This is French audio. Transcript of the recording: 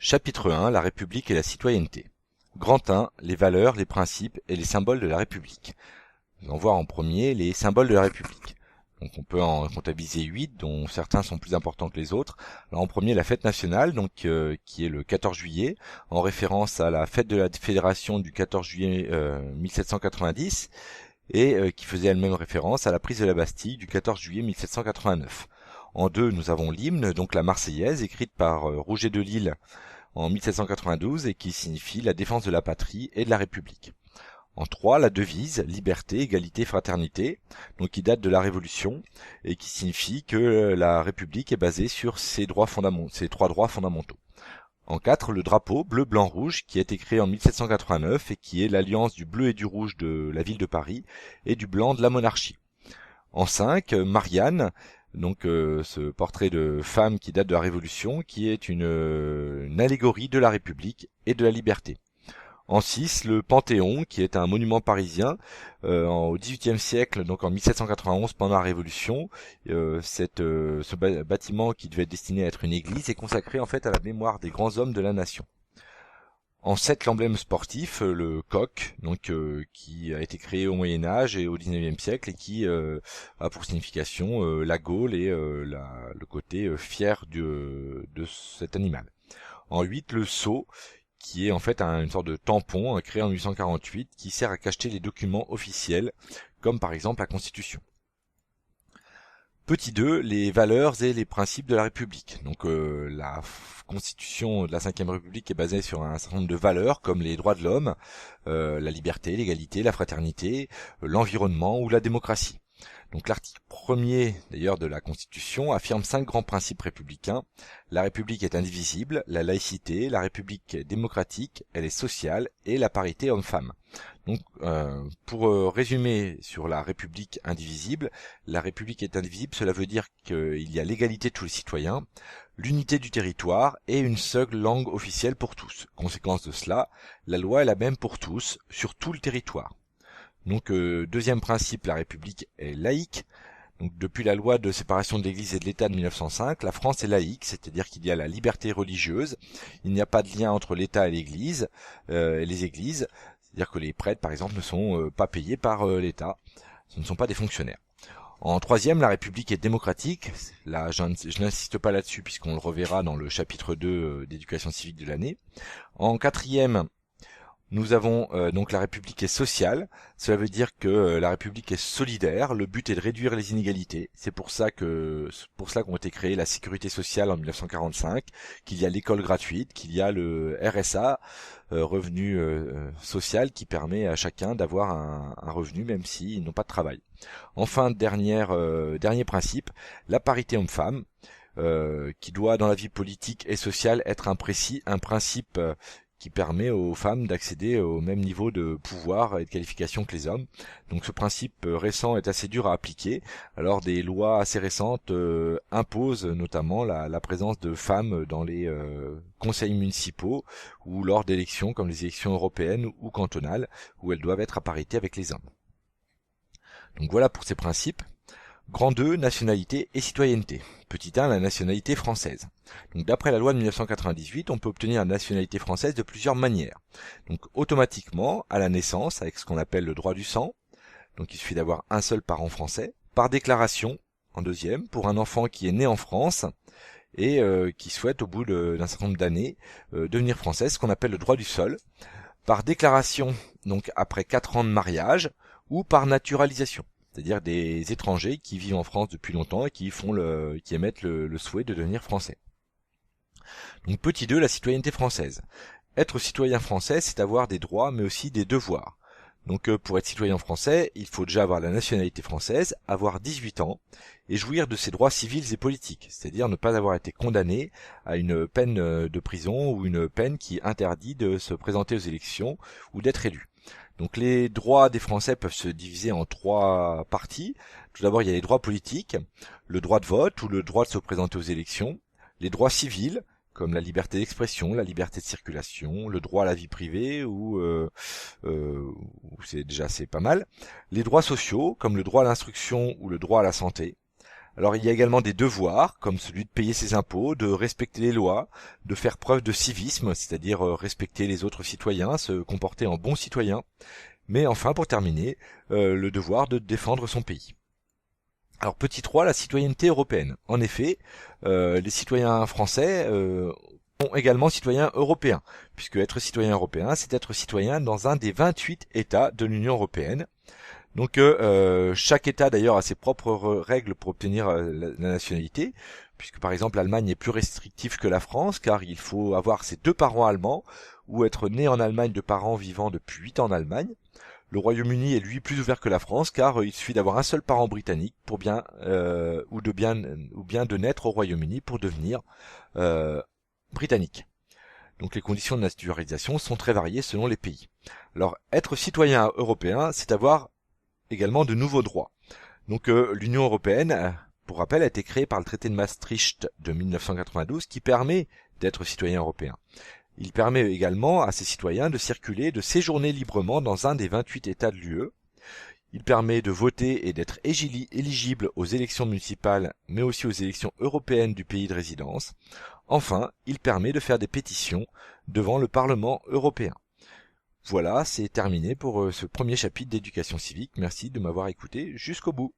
Chapitre 1 La République et la citoyenneté. Grand 1 Les valeurs, les principes et les symboles de la République. Nous allons voir en premier les symboles de la République. Donc on peut en comptabiliser 8, dont certains sont plus importants que les autres. Alors en premier la fête nationale, qui est le 14 juillet, en référence à la fête de la Fédération du 14 juillet 1790, et qui faisait elle-même référence à la prise de la Bastille du 14 juillet 1789. En 2, nous avons l'hymne, donc la Marseillaise, écrite par Rouget de Lisle en 1792 et qui signifie la défense de la patrie et de la République. En 3, la devise, liberté, égalité, fraternité, donc qui date de la Révolution et qui signifie que la République est basée sur ces trois droits fondamentaux. En 4, le drapeau bleu, blanc, rouge, qui a été créé en 1789 et qui est l'alliance du bleu et du rouge de la ville de Paris et du blanc de la monarchie. En 5, Marianne, ce portrait de femme qui date de la Révolution, qui est une allégorie de la République et de la liberté. En 6, le Panthéon, qui est un monument parisien au XVIIIe siècle, donc en 1791 pendant la Révolution. Ce bâtiment qui devait être destiné à être une église est consacré en fait à la mémoire des grands hommes de la nation. En 7, l'emblème sportif, le coq, qui a été créé au Moyen-Âge et au XIXe siècle et qui a pour signification la Gaule et le côté fier de cet animal. En 8, le sceau, qui est en fait une sorte de tampon créé en 1848 qui sert à cacheter les documents officiels, comme par exemple la Constitution. Petit 2, les valeurs et les principes de la République. La Constitution de la Ve République est basée sur un certain nombre de valeurs comme les droits de l'homme, la liberté, l'égalité, la fraternité, l'environnement ou la démocratie. Donc l'article 1er d'ailleurs de la Constitution affirme 5 grands principes républicains. La République est indivisible, la laïcité, la République est démocratique, elle est sociale et la parité homme-femme. Donc pour résumer sur la République indivisible, la République est indivisible, cela veut dire qu'il y a l'égalité de tous les citoyens, l'unité du territoire et une seule langue officielle pour tous. Conséquence de cela, la loi est la même pour tous, sur tout le territoire. Deuxième principe, la République est laïque. Donc depuis la loi de séparation de l'Église et de l'État de 1905, la France est laïque, c'est-à-dire qu'il y a la liberté religieuse, il n'y a pas de lien entre l'État et l'Église, et les églises, c'est-à-dire que les prêtres par exemple ne sont pas payés par l'État, ce ne sont pas des fonctionnaires. En troisième, la République est démocratique, là je n'insiste pas là-dessus puisqu'on le reverra dans le chapitre 2 d'éducation civique de l'année. En quatrième, nous avons la République est sociale, cela veut dire que la République est solidaire, le but est de réduire les inégalités, c'est pour cela qu'ont été créées la sécurité sociale en 1945, qu'il y a l'école gratuite, qu'il y a le RSA, revenu social, qui permet à chacun d'avoir un revenu même s'ils n'ont pas de travail. Enfin, dernier principe, la parité homme-femme, qui doit dans la vie politique et sociale être un principe qui permet aux femmes d'accéder au même niveau de pouvoir et de qualification que les hommes. Donc ce principe récent est assez dur à appliquer. Alors des lois assez récentes imposent notamment la présence de femmes dans les conseils municipaux ou lors d'élections comme les élections européennes ou cantonales où elles doivent être à parité avec les hommes. Donc voilà pour ces principes. Grand 2, nationalité et citoyenneté. Petit 1, la nationalité française. Donc d'après la loi de 1998, on peut obtenir la nationalité française de plusieurs manières. Donc automatiquement, à la naissance, avec ce qu'on appelle le droit du sang. Donc il suffit d'avoir un seul parent français. Par déclaration, en deuxième, pour un enfant qui est né en France et qui souhaite au bout d'un certain nombre d'années devenir français, ce qu'on appelle le droit du sol. Par déclaration, donc après 4 ans de mariage, ou par naturalisation. C'est-à-dire des étrangers qui vivent en France depuis longtemps et qui émettent le souhait de devenir français. Donc petit 2, la citoyenneté française. Être citoyen français, c'est avoir des droits mais aussi des devoirs. Donc pour être citoyen français, il faut déjà avoir la nationalité française, avoir 18 ans et jouir de ses droits civils et politiques, c'est-à-dire ne pas avoir été condamné à une peine de prison ou une peine qui interdit de se présenter aux élections ou d'être élu. Donc les droits des Français peuvent se diviser en 3 parties. Tout d'abord, il y a les droits politiques, le droit de vote ou le droit de se présenter aux élections, les droits civils, comme la liberté d'expression, la liberté de circulation, le droit à la vie privée, c'est pas mal, les droits sociaux, comme le droit à l'instruction ou le droit à la santé, Alors il y a également des devoirs, comme celui de payer ses impôts, de respecter les lois, de faire preuve de civisme, c'est-à-dire respecter les autres citoyens, se comporter en bon citoyen, mais enfin, pour terminer, le devoir de défendre son pays. Alors petit 3, la citoyenneté européenne. En effet, les citoyens français sont également citoyens européens, puisque être citoyen européen, c'est être citoyen dans un des 28 États de l'Union européenne. Donc chaque État d'ailleurs a ses propres règles pour obtenir la nationalité, puisque par exemple l'Allemagne est plus restrictive que la France, car il faut avoir ses 2 parents allemands, ou être né en Allemagne de parents vivant depuis 8 ans en Allemagne. Le Royaume-Uni est lui plus ouvert que la France, car il suffit d'avoir un seul parent britannique pour ou bien de naître au Royaume-Uni pour devenir britannique. Donc les conditions de naturalisation sont très variées selon les pays. Alors être citoyen européen, c'est avoir également de nouveaux droits. Donc l'Union européenne, pour rappel, a été créée par le traité de Maastricht de 1992 qui permet d'être citoyen européen. Il permet également à ses citoyens de circuler, de séjourner librement dans un des 28 États de l'UE. Il permet de voter et d'être éligible aux élections municipales, mais aussi aux élections européennes du pays de résidence. Enfin, il permet de faire des pétitions devant le Parlement européen. Voilà, c'est terminé pour ce premier chapitre d'éducation civique. Merci de m'avoir écouté jusqu'au bout.